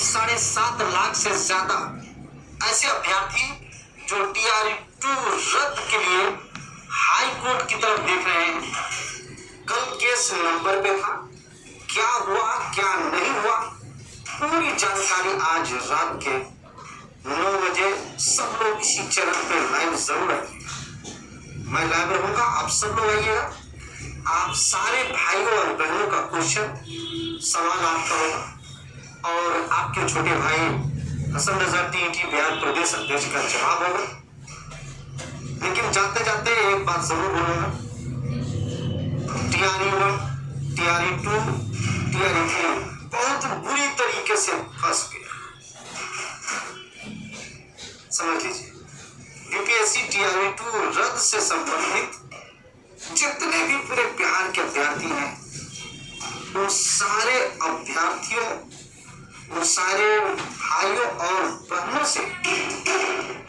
7.5 लाख से ज्यादा ऐसे अभ्यर्थी जो TRE-2 रद्द के लिए हाई कोर्ट की तरफ देख रहे हैं। कल केस नंबर पे था, क्या हुआ क्या नहीं हुआ, पूरी जानकारी आज रात के 9 बजे सब लोग इसी चैनल पे लाइव जरूर आइएगा। मैं लाइव रहूंगा, आप सब लोग आइएगा। आप सारे भाइयों और बहनों का क्वेश्चन सवाल आपका होगा और आपके छोटे भाई हसन रजा TET बिहार प्रदेश अध्यक्ष का जवाब होगा। लेकिन जाते जाते एक बात जरूर बोलूंगा, TRE-1, TRE-2, TRE-3 बहुत बुरी तरीके से फंस गया। समझ लीजिए, UPSC TRE-2 रद्द से संबंधित जितने भी पूरे बिहार के अभ्यर्थी हैं, उन सारे अभ्यर्थियों, उन सारे भाइयों और बहनों से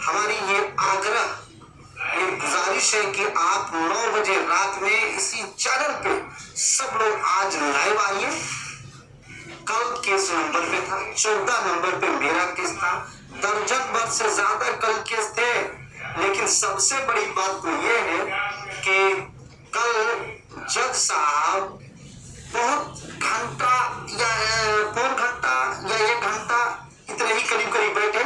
हमारी ये आग्रह, ये गुजारिश है कि आप 9 बजे रात में इसी चैनल पे सब लोग आज लाइव आइए। कल केस नंबर पे था, 14 नंबर पे मेरा केस था, दर्जन भर से ज्यादा कल केस थे। लेकिन सबसे बड़ी बात तो ये है कि कल जज साहब बहुत घंटा या पौन घंटा या 1 घंटा इतने ही करीब करीब बैठे,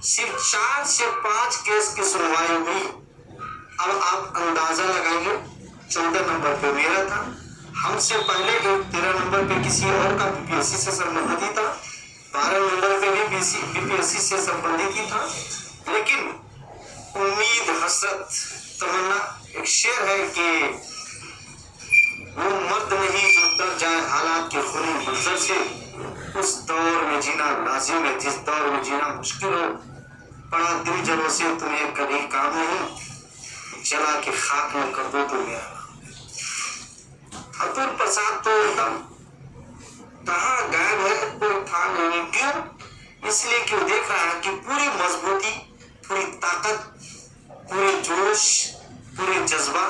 सिर्फ 4 से 5 केस की सुनवाई हुई। अब आप अंदाजा लगाइए, 14 नंबर पे मेरा था, हमसे पहले एक 13 नंबर पे किसी और का BPSC से संबंधित ही था, 12 नंबर पे भी BPSC से संबंधित ही था। लेकिन उम्मीद, हसरत, तमन्ना एक शेर है कि वो मर्द नहीं जो डर जाए हालात के खूनी मंजर से, उस दौर में जीना लाजिम है जिस दौर में जीना मुश्किल हो। बड़ा दिल जलों से तुम्हें कभी काम नहीं, जला के खाक में कर दो तो मेरा। अतुल प्रसाद तो एकदम कहाँ गायब है, कोई था नहीं। क्यों? इसलिए कि वो देख रहा है कि पूरी मजबूती, पूरी ताकत, पूरे जोश, पूरे जज्बा,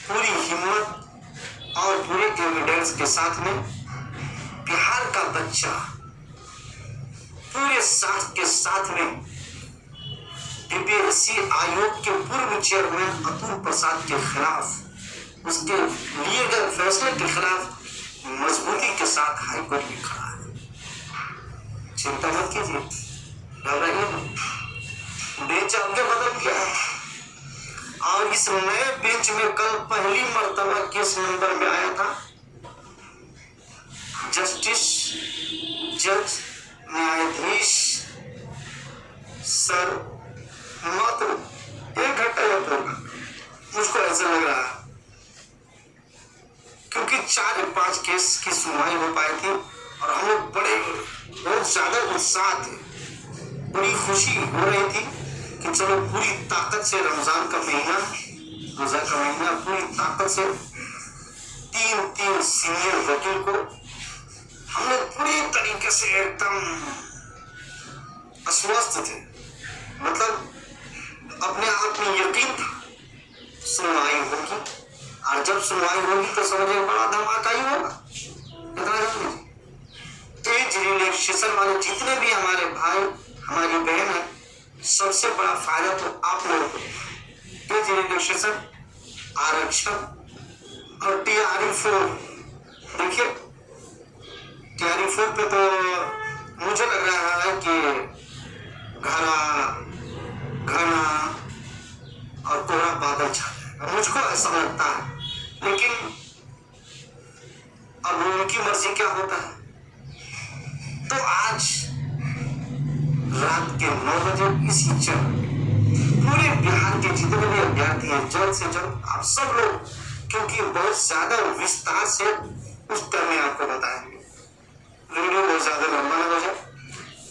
पूरी हिम्मत और पूरे एविडेंस के साथ में बिहार का बच्चा पूरे साथ के साथ में BPSC आयोग के पूर्व चेयरमैन अतुल प्रसाद के खिलाफ, उसके लिए गए फैसले के खिलाफ मजबूती के साथ हाईकोर्ट में खड़ा है। चिंता मत कीजिए, घबराइए मत, बेंच आगे बदल गया है और इस नए बेंच में कल पहली मर्तबा केस नंबर में आया था जस्टिस जज न्यायाधीश सर मात्र 1 घंटा या 2 घंटा, मुझको ऐसा लग रहा है, क्योंकि 4 या 5 केस की सुनवाई हो पाई थी और हम लोग बहुत ज्यादा उत्साह थे, बड़ी खुशी हो रही थी कि चलो पूरी ताकत से रमजान का महीना, रोजा का महीना, पूरी ताकत से 3 सीनियर वकील को हम लोग पूरी तरीके से एकदम अस्वस्थ थे। मतलब अपने आप में यकीन था सुनवाई होगी, और जब सुनवाई होगी तो समझिए बड़ा धमाका ही होगा। इतना जान एज रिलैक्सेशन वाले जितने भी हमारे भाई हमारी बहन है, सबसे बड़ा फायदा तो आप लोगों को एज रिलैक्सेशन, आरक्षण और TRE-4। देखिए TRE-4 पे तो मुझे लग रहा है कि घना और कोहरा बादल छा जाएगा, मुझको ऐसा लगता है। लेकिन अब उनकी मर्जी क्या होता है। तो आज रात के 9 बजे इसी चैनल पूरे बिहार के जितने भी अभ्यर्थी हैं, जल्द से जल्द आप सब लोग, क्योंकि बहुत ज्यादा विस्तार से उस टाइम में आपको बताएंगे, वीडियो बहुत ज्यादा लंबा ना हो जाए।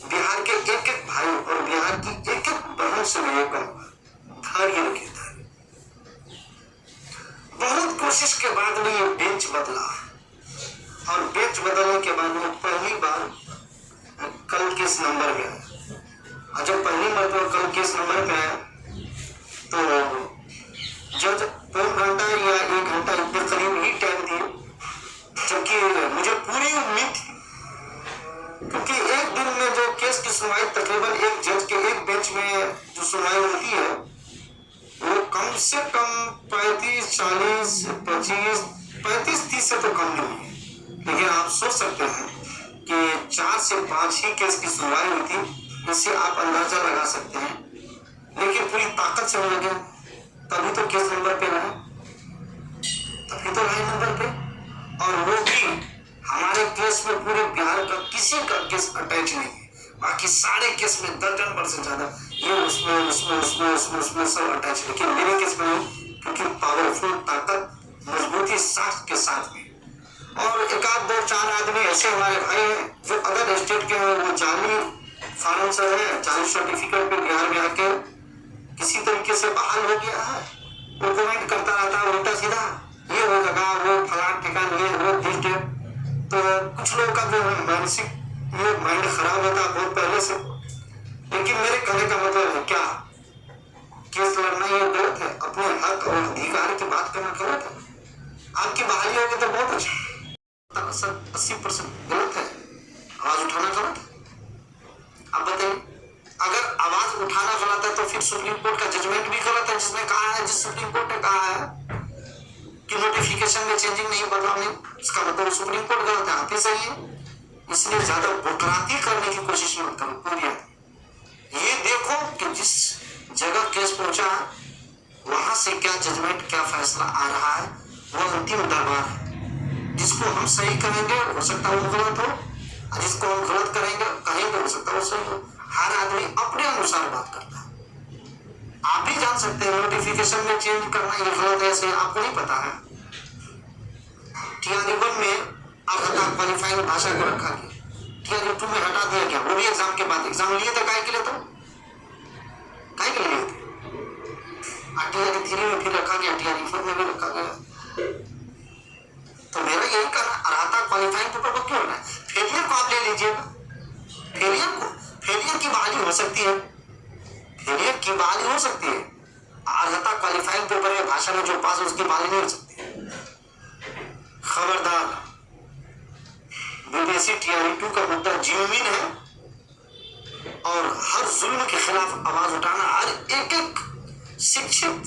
बिहार के एक भाई और बिहार की एक बहन से मैं ये कहूँगा, धैर्य रखिए, धैर्य। बहुत कोशिश के बाद में ये बेंच बदला और बेंच बदलने के बाद में पहली बार कल केस नंबर में आया। और जब पहली बार कल केस नंबर पे आया तो जज 1 घंटा या 1 घंटा इतने करीब ही टाइम दिए, जबकि मुझे पूरी उम्मीद थी, क्योंकि एक दिन में जो सुनवाई तकरीबन एक जज के एक बेंच में जो सुनवाई होती है वो कम से कम 35, 40, 25, 35, 30 से तो कम नहीं है। लेकिन आप सोच सकते हैं कि 4 से 5 ही केस की सुनवाई हुई थी, इससे आप अंदाजा लगा सकते हैं। लेकिन पूरी ताकत से लगे तभी तो केस नंबर पे रहे, तभी तो रहे नंबर पे। और वो भी हमारे केस में पूरे बिहार का किसी का केस अटैच नहीं है, बाकी सारे केस में दर्जन भर से ज्यादा ये उसमें सब अटैच है। लेकिन मेरे केस में नहीं, क्योंकि पावरफुल ताकत मजबूती साख के साथ में। और एक आध 2-4 आदमी ऐसे हमारे भाई हैं जो अदर स्टेट के हैं, वो जाली फार्म से है, जाली सर्टिफिकेट पे बिहार में आके किसी तरीके से बहाल हो गया है। वो कमेंट करता रहता है उल्टा सीधा, ये हो लगा वो फलान ठिकान ये वो ठीक है। तो कुछ लोगों का जो मानसिक माइंड खराब होता है बहुत पहले से। लेकिन मेरे कहने का मतलब है क्या, केस लड़ना ये गलत है, अपने हक और अधिकार की बात करना गलत है। आपकी बहाली होगी तो बहुत अच्छा, 80% गलत है, आवाज उठाना गलत है। आप बताइए, अगर आवाज उठाना गलत है तो फिर सुप्रीम कोर्ट का जजमेंट भी गलत है, जिसने कहा है, जिस सुप्रीम कोर्ट ने कहा है कि नोटिफिकेशन में चेंजिंग नहीं बदलाव नहीं, इसका मतलब सुप्रीम कोर्ट गलत है, आप ही सही है। इसलिए ज्यादा बुकराती करने की कोशिश मत करो। पूरी ये देखो कि जिस जगह केस पहुंचा वहां से क्या जजमेंट, क्या फैसला आ रहा है, वो अंतिम दरबार है। जिसको हम सही कहेंगे हो सकता है वो गलत हो, और जिसको हम गलत कहेंगे हो सकता है वो सही हो। हर आदमी अपने अनुसार बात करता है। आप भी जान सकते हैं नोटिफिकेशन में चेंज करना ये गलत है, ऐसे आपको नहीं पता है। टीआरई 1 में अब क्वालिफाइंग भाषा को रखा गया, टीआरई 2 में हटा दिया गया। वो भी एग्जाम के बाद, एग्जाम लिए थे काहे के लिए, तो काहे के लिए थे। टीआरई 3 में फिर रखा गया, टीआरई 4 में भी रखा गया। तो मेरा यही कहना, अर्हता क्वालिफाइंग पेपर को क्यों रखना है। फेलियर को आप ले लीजिएगा, फेलियर की बहाली हो सकती है, फेलियर की बहाली हो सकती है। अर्हता क्वालिफाइंग पेपर में भाषा में जो पास है उसकी बहाली नहीं हो सकती। खबरदार, बीपीएससी टीआरई 2 का मुद्दा जीवमीन है और हर जुल्म के खिलाफ आवाज उठाना। हर एक शिक्षित,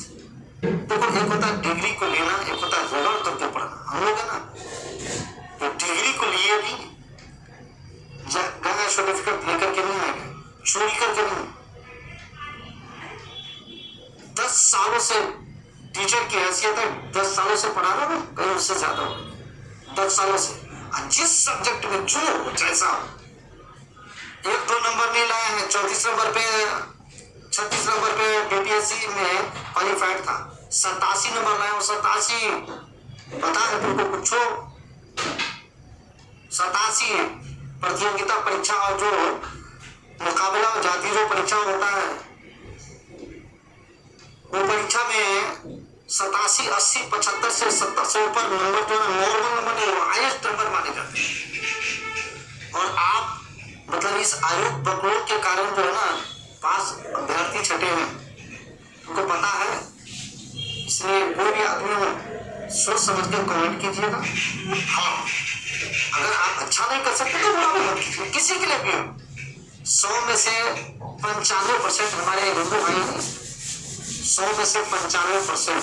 देखो एक होता है डिग्री को लेना, एक होता है रगड़ करके पढ़ना। हम लोग है ना, तो डिग्री को लिए भी गया सर्टिफिकेट लेकर के नहीं आएंगे, चोरी करके नहीं। 10 सालों से टीचर की हैसियत है, 10 सालों से पढ़ा रहा हूँ, कहीं उससे ज्यादा हो, 10 सालों से। जिस सब्जेक्ट में जो जैसा 1-2 नंबर नहीं लाए हैं, 34 नंबर पे 36 नंबर पे बीपीएससी में क्वालिफाइड था, 87 नंबर लाए, 87 पता है तुमको कुछ, 87 प्रतियोगिता परीक्षा और जो मुकाबला जाति जो परीक्षा होता है वो परीक्षा में 87, 80, 75 से 70 से ऊपर नंबर जो है नॉर्मल नंबर नहीं, हाईएस्ट नंबर माने जाते हैं। और आप मतलब इस आयोग बकलोल के कारण जो है ना पास अभ्यर्थी छटे हैं, उनको पता है। इसलिए कोई भी आदमी हो सोच समझ कर कमेंट कीजिएगा। हाँ, अगर आप अच्छा नहीं कर सकते तो बुरा भी मत कीजिए, किसी के लिए भी हो। 100 में से 95% हमारे हिंदू भाई हैं, 100 में से 95%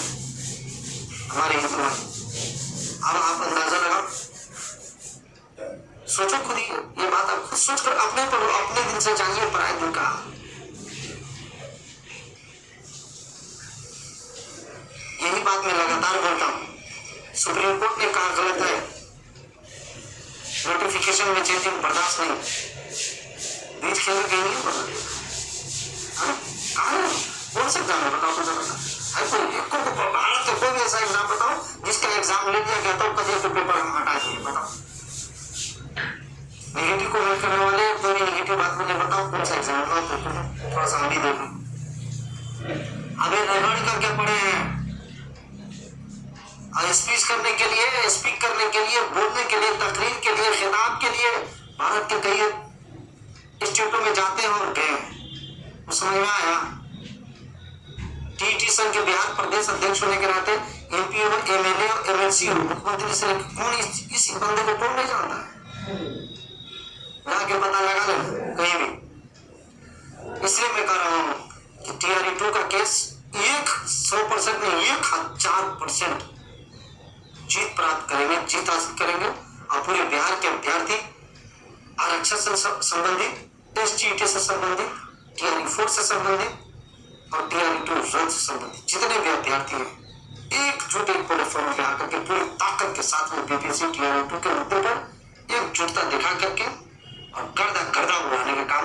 हमारे हिंदू भाई। अब आप अंदाजा लगाओ, सोचो खुद ही, ये बात आप खुद सोच कर अपने पढ़ो, अपने दिल से जानिए पराए दिल का। यही बात मैं लगातार बोलता हूँ, सुप्रीम कोर्ट ने कहा गलत है, नोटिफिकेशन में चेंजिंग बर्दाश्त नहीं, बीच खेल के नहीं बोला। कौन सा एग्जाम है बताओ, कोई भारत का कोई भी ऐसा एग्जाम बताओ जिसका एग्जाम ले दिया गया तो कभी तो पेपर हम हटा दिए, बताओ। नेगेटिव को हल करने वाले कोई नेगेटिव बात मुझे बताओ, कौन सा एग्जाम बताओ, थोड़ा सा हम भी देखो। अबे रगड़ करके पढ़े हैं, स्पीच करने के लिए, स्पीक करने के लिए, बोलने के लिए, तकरीर के लिए, खिताब के लिए भारत के कई स्टेटों में जाते हैं और गए, समझ में आया। टीटी संघ के बिहार प्रदेश अध्यक्ष होने के नाते एमपी और एमएलए और एमएलसी हो, मुख्यमंत्री से कौन इस बंदे को कौन नहीं जानता है, जाके पता लगा लेना कहीं भी। TRI-2 का केस 100% नहीं 1000% जीत प्राप्त करेंगे, जीत हासिल करेंगे और पूरे बिहार के अभ्यर्थी आरक्षण से संबंधित, STET से संबंधित, TRI-4 से संबंधित और TRI-2 रद्द से संबंधित जितने भी अभ्यर्थी हैं एकजुट एक प्लेटफॉर्म पे आकर के पूरी ताकत के साथ में BPSC TRI-2 के मुद्दे पर एकजुटता दिखा करके और गर्दा गर्दा उड़ाने का काम